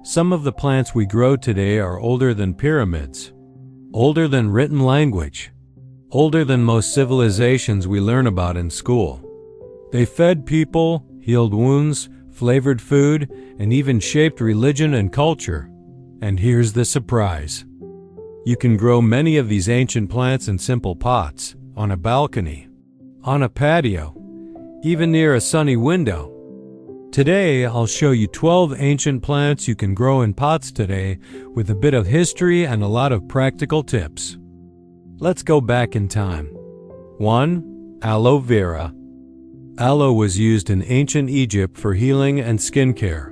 Some of the plants we grow today are older than pyramids, older than written language, older than most civilizations we learn about in school. They fed people, healed wounds, flavored food, and even shaped religion and culture. And here's the surprise. You can grow many of these ancient plants in simple pots, on a balcony, on a patio, even near a sunny window. Today, I'll show you 12 ancient plants you can grow in pots today with a bit of history and a lot of practical tips. Let's go back in time. 1. Aloe vera. Aloe was used in ancient Egypt for healing and skincare.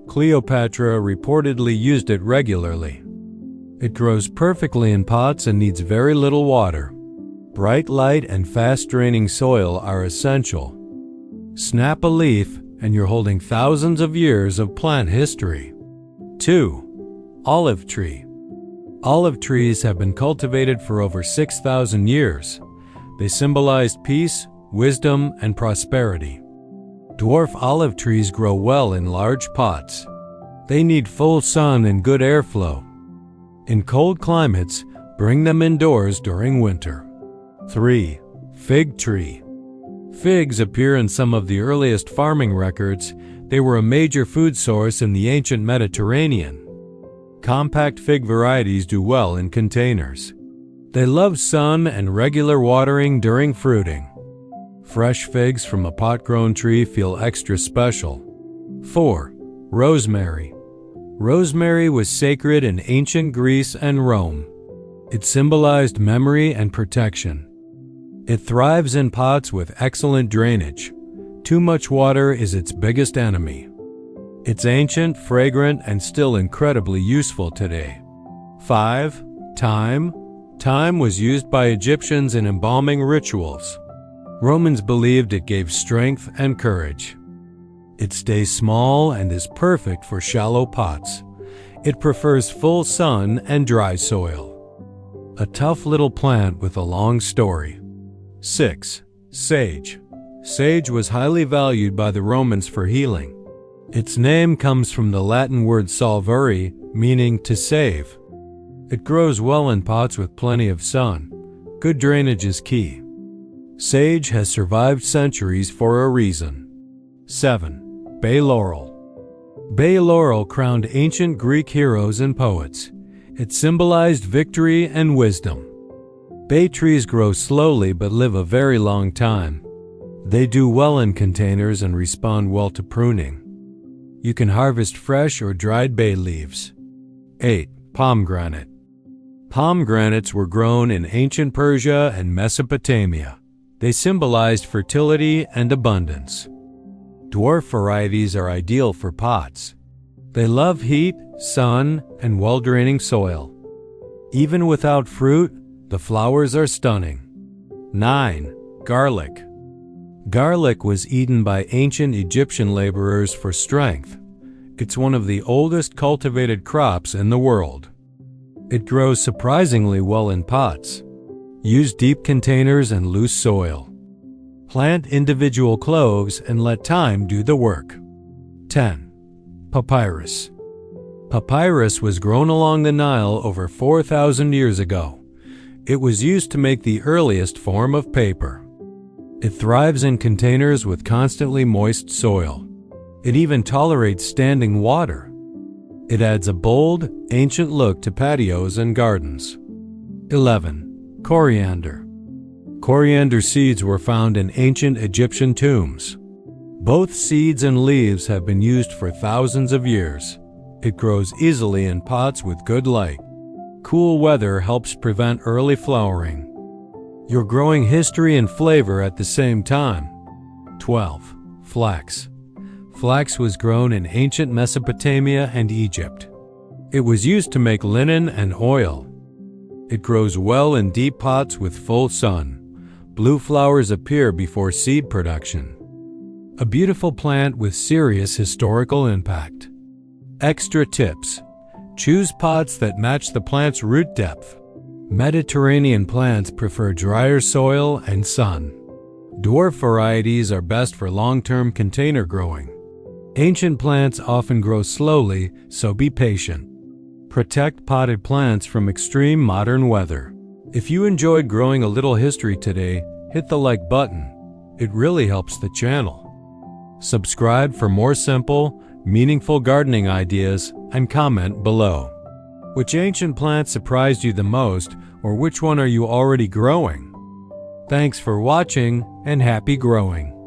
Cleopatra reportedly used it regularly. It grows perfectly in pots and needs very little water. Bright light and fast-draining soil are essential. Snap a leaf, and you're holding thousands of years of plant history. 2. Olive tree. Olive trees have been cultivated for over 6,000 years. They symbolized peace, wisdom, and prosperity. Dwarf olive trees grow well in large pots. They need full sun and good airflow. In cold climates, bring them indoors during winter. 3. Fig tree. Figs appear in some of the earliest farming records. They were a major food source in the ancient Mediterranean. Compact fig varieties do well in containers. They love sun and regular watering during fruiting. Fresh figs from a pot-grown tree feel extra special. 4. Rosemary. Rosemary was sacred in ancient Greece and Rome. It symbolized memory and protection. It thrives in pots with excellent drainage. Too much water is its biggest enemy. It's ancient, fragrant, and still incredibly useful today. 5. Thyme. Thyme was used by Egyptians in embalming rituals. Romans believed it gave strength and courage. It stays small and is perfect for shallow pots. It prefers full sun and dry soil. A tough little plant with a long story. 6. Sage. Sage was highly valued by the Romans for healing. Its name comes from the Latin word salvare, meaning to save. It grows well in pots with plenty of sun. Good drainage is key. Sage has survived centuries for a reason. 7. Bay laurel. Bay laurel crowned ancient Greek heroes and poets. It symbolized victory and wisdom. Bay trees grow slowly but live a very long time. They do well in containers and respond well to pruning. You can harvest fresh or dried bay leaves. 8. Pomegranate. Pomegranates were grown in ancient Persia and Mesopotamia. They symbolized fertility and abundance. Dwarf varieties are ideal for pots. They love heat, sun, and well-draining soil. Even without fruit, the flowers are stunning. 9. Garlic. Garlic was eaten by ancient Egyptian laborers for strength. It's one of the oldest cultivated crops in the world. It grows surprisingly well in pots. Use deep containers and loose soil. Plant individual cloves and let time do the work. 10. Papyrus. Papyrus was grown along the Nile over 4,000 years ago. It was used to make the earliest form of paper. It thrives in containers with constantly moist soil. It even tolerates standing water. It adds a bold, ancient look to patios and gardens. 11. Coriander. Coriander seeds were found in ancient Egyptian tombs. Both seeds and leaves have been used for thousands of years. It grows easily in pots with good light. Cool weather helps prevent early flowering. You're growing history and flavor at the same time. 12. Flax. Flax was grown in ancient Mesopotamia and Egypt. It was used to make linen and oil. It grows well in deep pots with full sun. Blue flowers appear before seed production. A beautiful plant with serious historical impact. Extra tips. Choose pots that match the plant's root depth. Mediterranean plants prefer drier soil and sun. Dwarf varieties are best for long-term container growing. Ancient plants often grow slowly, so be patient. Protect potted plants from extreme modern weather. If you enjoyed growing a little history today, hit the like button. It really helps the channel. Subscribe for more simple, meaningful gardening ideas and comment below. Which ancient plant surprised you the most, or which one are you already growing? Thanks for watching and happy growing.